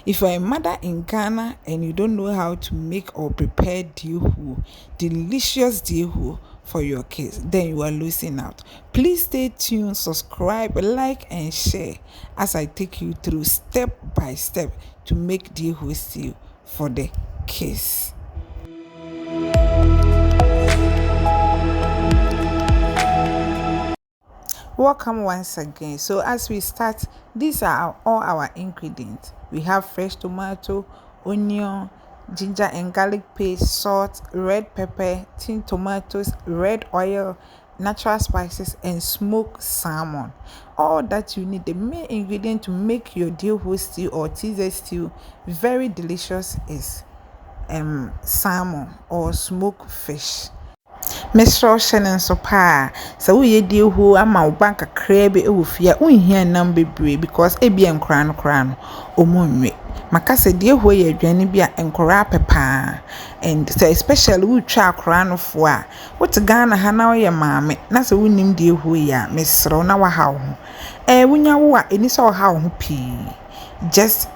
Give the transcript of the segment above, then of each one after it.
If you're a mother in Ghana and you don't know how to make or prepare dihu, delicious dihu for your kids, then you are losing out. Please stay tuned, subscribe, like, and share as I take you through step by step to make dihu stew for the kids. Welcome once again. So as we start, these are all our ingredients. We have fresh tomato, onion, ginger and garlic paste, salt, red pepper, tin tomatoes, red oil, natural spices, and smoked salmon. All that you need. The main ingredient to make your dihu stew or teaser stew very delicious is salmon or smoked fish. Mr. Shannon so pa so we dihu ama bank kakra bi ewofia unhia nam bebre because ebi enkora no kra no omonwe maka se dihu ye adwane bi a enkora pepa and so especially we twa akra no fo a what Ghana ha na ye maame na so wunim dihu ya mesro na wa ha ho wunya wo a eni so ha ho pi just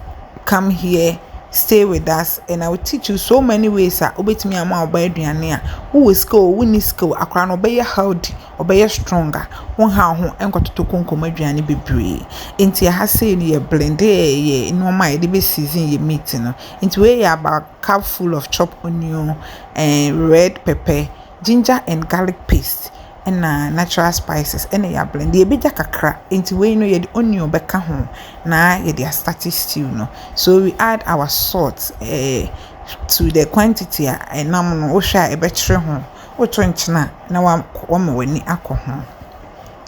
come here, stay with us, and I will teach you so many ways. Obetimi ama oba aduane a wo skill wo ni skill akra no be healthy obe stronger won ha ho enkototo konkom aduane bebre enti ha say ni ye blend ye normal ye be season ye meat no enti we about cup full of chopped onion and red pepper, ginger and garlic paste and natural spices and ya blend ye beja kakra enti we no ye the onion beka ho na ye the started stew no. So we add our salt to the quantity and nam no wo hwa e betre ho wo to nchena na wa ma wani akọ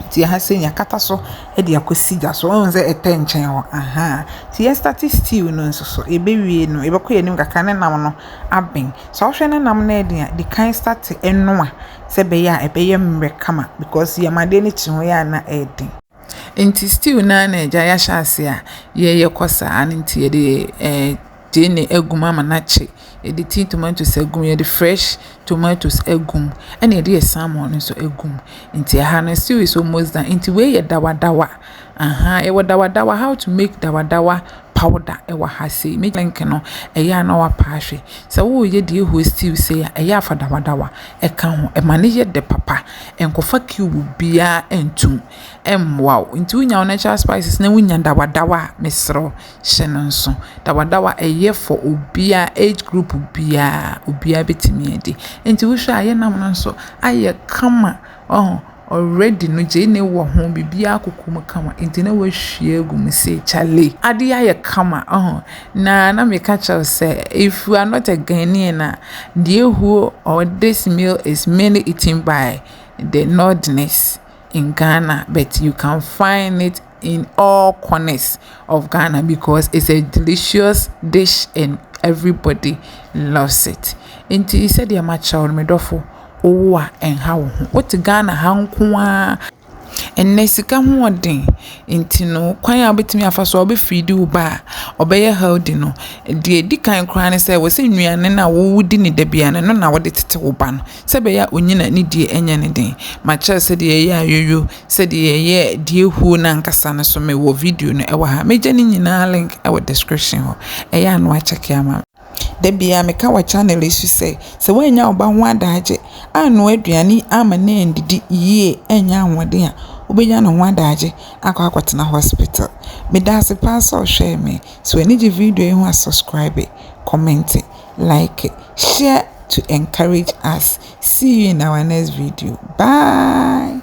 ti ha se nya kata so e de akosida so won ze etenchen ho ti ya start stew no nso so e be wie no e be ko yanim kakra ne nam no aben so wo hwe ne nam na e de kan start enoa se be ya e be yem rekama because yamade ne chi ho ya na e den enti stew na eja ya hyase a ye kosa anti ye de dene egum ama na che the tin tomatoes egum ye the fresh tomatoes egum and ye the salmon so egum nti ha no stew is almost done nti we ye dawadawa e wo dawadawa how to make dawadawa powder e wa ha say make link no e ya na wa paahwe so wo ye the whole stew say e ya fa dawadawa e ka ho e manage the papa enkofa cube bia entum wow nti unya natural spices na unya dawadawa mesro hye so dawadawa e ye for obia age group obia betimi edi nti wo hwa aye nam no so aye kama already no je ne wo ho bibia akokom kama nti na wahwie gum say chale ade aye kama na me catch us say if you are not a Ghanaian dihu or this meal is mainly eaten by the northerners in Ghana, but you can find it in all corners of Ghana because it's a delicious dish and everybody loves it. Inti he said ya macha or medofo owa and how what Ghana hankwa and nesika ho den inti no kwan abetimi afa so obe feed u ba obeye healthy no de di kan kran ne say wo se nnuane na wo wudi ni da bia no na wo de tete wo ba no se be ya onyina ni die enya ne den ma che se de ye ayoyo se de ye dihu na nkasa ne so me wo video no e wa ha meje ni nyina link e wo description ho e ya no a check ama da bia me ka wa channel isu say se wanya oba ho adaje anu aduane ama na ndidi yie enya anwode a obenya no ho adaje akwatena hospital me da se pass or share me so any video you subscribe, comment, like, share to encourage us. See you in our next video. Bye.